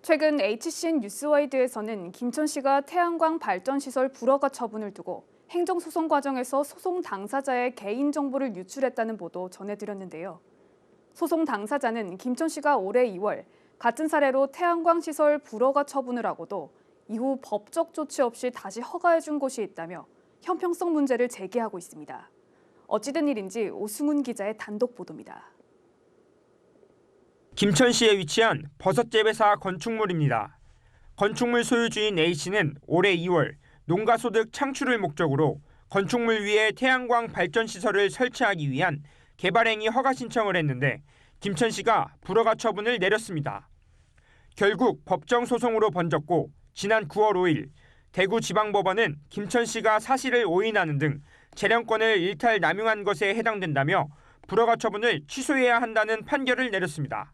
최근 HCN 뉴스와이드에서는 김천시가 태양광 발전시설 불허가 처분을 두고 행정소송 과정에서 소송 당사자의 개인정보를 유출했다는 보도 전해드렸는데요. 소송 당사자는 김천시가 올해 2월 같은 사례로 태양광 시설 불허가 처분을 하고도 이후 법적 조치 없이 다시 허가해준 곳이 있다며 형평성 문제를 제기하고 있습니다. 어찌된 일인지 오승훈 기자의 단독 보도입니다. 김천시에 위치한 버섯재배사 건축물입니다. 건축물 소유주인 A씨는 올해 2월 농가소득 창출을 목적으로 건축물 위에 태양광 발전시설을 설치하기 위한 개발행위 허가 신청을 했는데 김천시가 불허가 처분을 내렸습니다. 결국 법정 소송으로 번졌고 지난 9월 5일 대구지방법원은 김천시가 사실을 오인하는 등 재량권을 일탈 남용한 것에 해당된다며 불허가 처분을 취소해야 한다는 판결을 내렸습니다.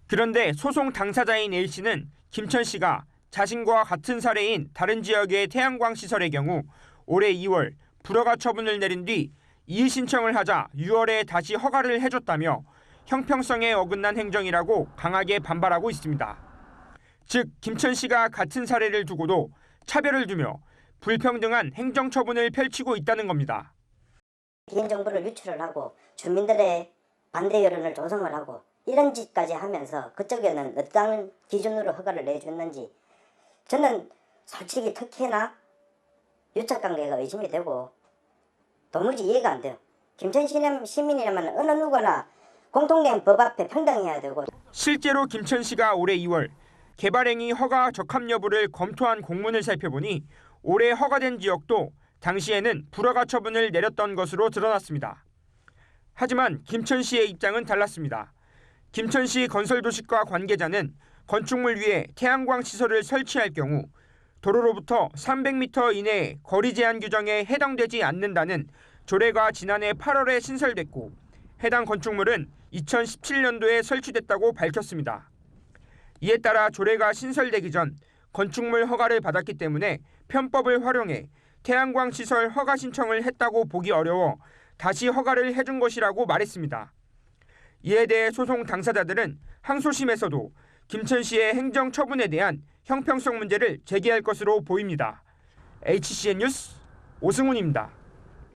그런데 소송 당사자인 A씨는 김천시가 자신과 같은 사례인 다른 지역의 태양광 시설의 경우 올해 2월 불허가 처분을 내린 뒤 이의 신청을 하자 6월에 다시 허가를 해줬다며 형평성에 어긋난 행정이라고 강하게 반발하고 있습니다. 즉 김천시가 같은 사례를 두고도 차별을 두며 불평등한 행정처분을 펼치고 있다는 겁니다. 개인정보를 유출을 하고 주민들의 반대 여론을 조성을 하고 이런 짓까지 하면서 그쪽에는 어떤 기준으로 허가를 내줬는지 저는 솔직히 특히나 유착관계가 의심이 되고 도무지 이해가 안 돼요. 김천시 시민이라면 어느 누구나 공통된 법 앞에 평등해야 되고. 실제로 김천시가 올해 2월 개발행위 허가 적합 여부를 검토한 공문을 살펴보니 올해 허가된 지역도 당시에는 불허가 처분을 내렸던 것으로 드러났습니다. 하지만 김천시의 입장은 달랐습니다. 김천시 건설도시과 관계자는 건축물 위에 태양광 시설을 설치할 경우 도로로부터 300m 이내에 거리 제한 규정에 해당되지 않는다는 조례가 지난해 8월에 신설됐고 해당 건축물은 2017년도에 설치됐다고 밝혔습니다. 이에 따라 조례가 신설되기 전 건축물 허가를 받았기 때문에 편법을 활용해 태양광 시설 허가 신청을 했다고 보기 어려워 다시 허가를 해준 것이라고 말했습니다. 이에 대해 소송 당사자들은 항소심에서도 김천시의 행정 처분에 대한 형평성 문제를 제기할 것으로 보입니다. HCN 뉴스 오승훈입니다.